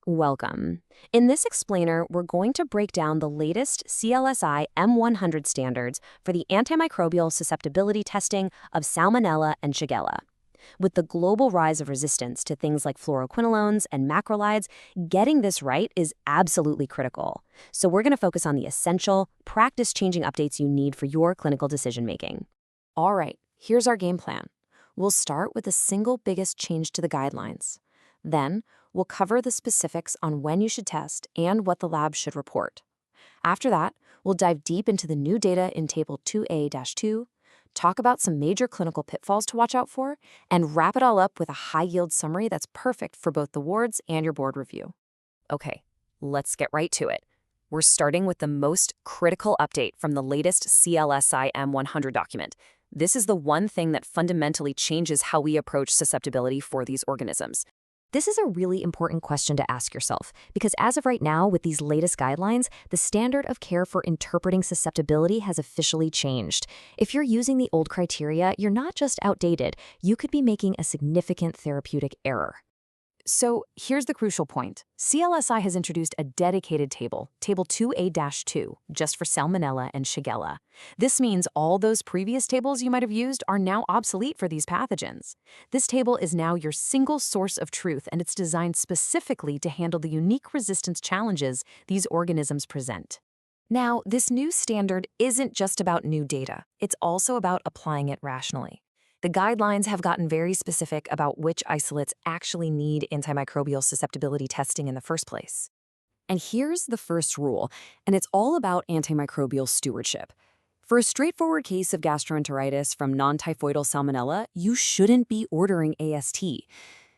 Welcome. In this explainer, we're going to break down the latest CLSI M100 standards for the antimicrobial susceptibility testing of Salmonella and Shigella. With the global rise of resistance to things like fluoroquinolones and macrolides, getting this right is absolutely critical. So we're going to focus on the essential, practice-changing updates you need for your clinical decision-making. All right, here's our game plan. We'll start with the single biggest change to the guidelines. Then, we'll cover the specifics on when you should test and what the lab should report. After that, we'll dive deep into the new data in Table 2A-2, talk about some major clinical pitfalls to watch out for, and wrap it all up with a high-yield summary that's perfect for both the wards and your board review. Okay, let's get right to it. We're starting with the most critical update from the latest CLSI M100 document. This is the one thing that fundamentally changes how we approach susceptibility for these organisms. This is a really important question to ask yourself, because as of right now, with these latest guidelines, the standard of care for interpreting susceptibility has officially changed. If you're using the old criteria, you're not just outdated, you could be making a significant therapeutic error. So here's the crucial point. CLSI has introduced a dedicated table, Table 2A-2, just for Salmonella and Shigella. This means all those previous tables you might have used are now obsolete for these pathogens. This table is now your single source of truth, and it's designed specifically to handle the unique resistance challenges these organisms present. Now, this new standard isn't just about new data. It's also about applying it rationally. The guidelines have gotten very specific about which isolates actually need antimicrobial susceptibility testing in the first place. And here's the first rule, and it's all about antimicrobial stewardship. For a straightforward case of gastroenteritis from non-typhoidal Salmonella, you shouldn't be ordering AST.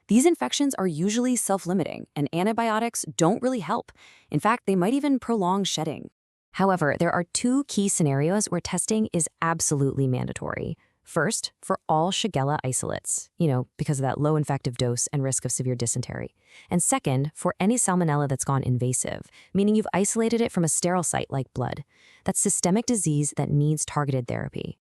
These infections are usually self-limiting, and antibiotics don't really help. In fact, they might even prolong shedding. However, there are two key scenarios where testing is absolutely mandatory. First, for all Shigella isolates, because of that low infective dose and risk of severe dysentery. And second, for any Salmonella that's gone invasive, meaning you've isolated it from a sterile site like blood. That's systemic disease that needs targeted therapy.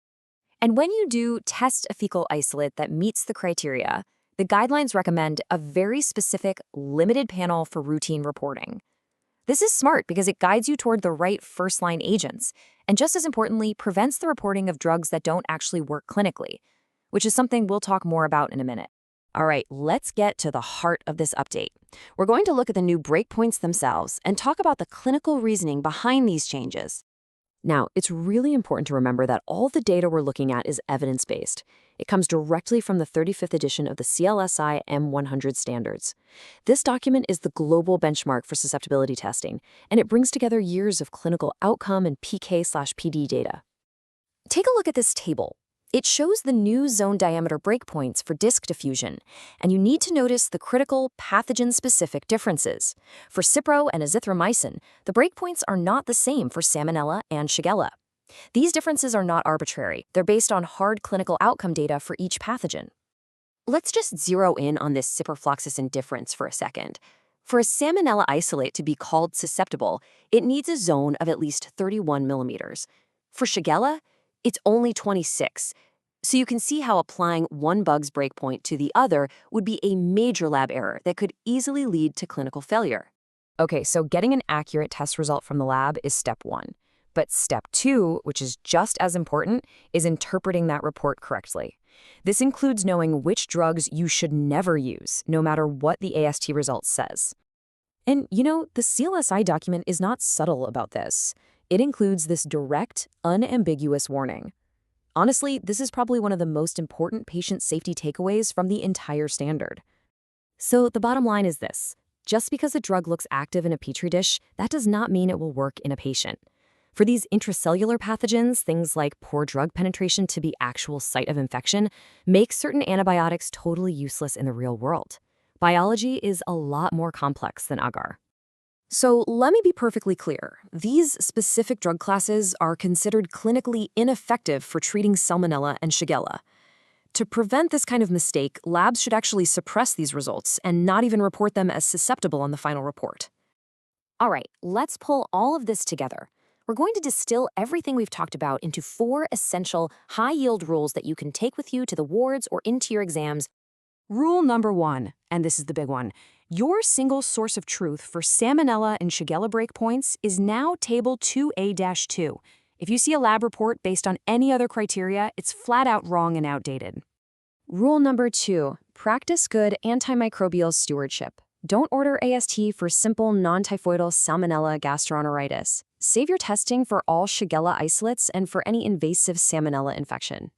And when you do test a fecal isolate that meets the criteria, the guidelines recommend a very specific, limited panel for routine reporting. This is smart because it guides you toward the right first-line agents, and just as importantly, prevents the reporting of drugs that don't actually work clinically, which is something we'll talk more about in a minute. All right, let's get to the heart of this update. We're going to look at the new breakpoints themselves and talk about the clinical reasoning behind these changes. Now, it's really important to remember that all the data we're looking at is evidence-based. It comes directly from the 35th edition of the CLSI M100 standards. This document is the global benchmark for susceptibility testing, and it brings together years of clinical outcome and PK/PD data. Take a look at this table. It shows the new zone diameter breakpoints for disc diffusion, and you need to notice the critical pathogen-specific differences. For Cipro and azithromycin, the breakpoints are not the same for Salmonella and Shigella. These differences are not arbitrary. They're based on hard clinical outcome data for each pathogen. Let's just zero in on this ciprofloxacin difference for a second. For a Salmonella isolate to be called susceptible, it needs a zone of at least 31 millimeters. For Shigella, it's only 26. So you can see how applying one bug's breakpoint to the other would be a major lab error that could easily lead to clinical failure. Okay, so getting an accurate test result from the lab is step one. But step two, which is just as important, is interpreting that report correctly. This includes knowing which drugs you should never use, no matter what the AST result says. And the CLSI document is not subtle about this. It includes this direct, unambiguous warning. Honestly, this is probably one of the most important patient safety takeaways from the entire standard. So the bottom line is this. Just because a drug looks active in a petri dish, that does not mean it will work in a patient. For these intracellular pathogens, things like poor drug penetration to the actual site of infection make certain antibiotics totally useless in the real world. Biology is a lot more complex than agar. So let me be perfectly clear. These specific drug classes are considered clinically ineffective for treating Salmonella and Shigella. To prevent this kind of mistake, labs should actually suppress these results and not even report them as susceptible on the final report. All right, let's pull all of this together. We're going to distill everything we've talked about into 4 essential, high-yield rules that you can take with you to the wards or into your exams. Rule number 1, and this is the big one, Your single source of truth for Salmonella and Shigella breakpoints is now Table 2A-2. If you see a lab report based on any other criteria, it's flat out wrong and outdated. Rule number 2, practice good antimicrobial stewardship. Don't order AST for simple non-typhoidal Salmonella gastroenteritis. Save your testing for all Shigella isolates and for any invasive Salmonella infection.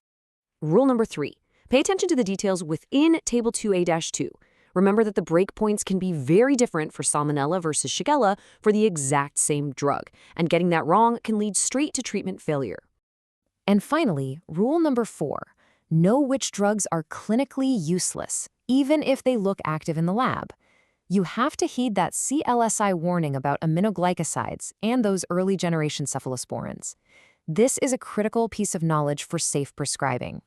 Rule number 3, pay attention to the details within Table 2A-2. Remember that the breakpoints can be very different for Salmonella versus Shigella for the exact same drug, and getting that wrong can lead straight to treatment failure. And finally, rule number 4, know which drugs are clinically useless, even if they look active in the lab. You have to heed that CLSI warning about aminoglycosides and those early-generation cephalosporins. This is a critical piece of knowledge for safe prescribing.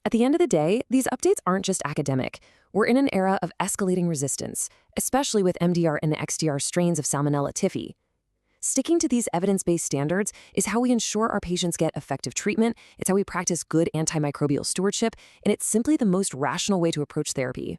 At the end of the day, these updates aren't just academic. We're in an era of escalating resistance, especially with MDR and XDR strains of Salmonella typhi. Sticking to these evidence-based standards is how we ensure our patients get effective treatment, it's how we practice good antimicrobial stewardship, and it's simply the most rational way to approach therapy.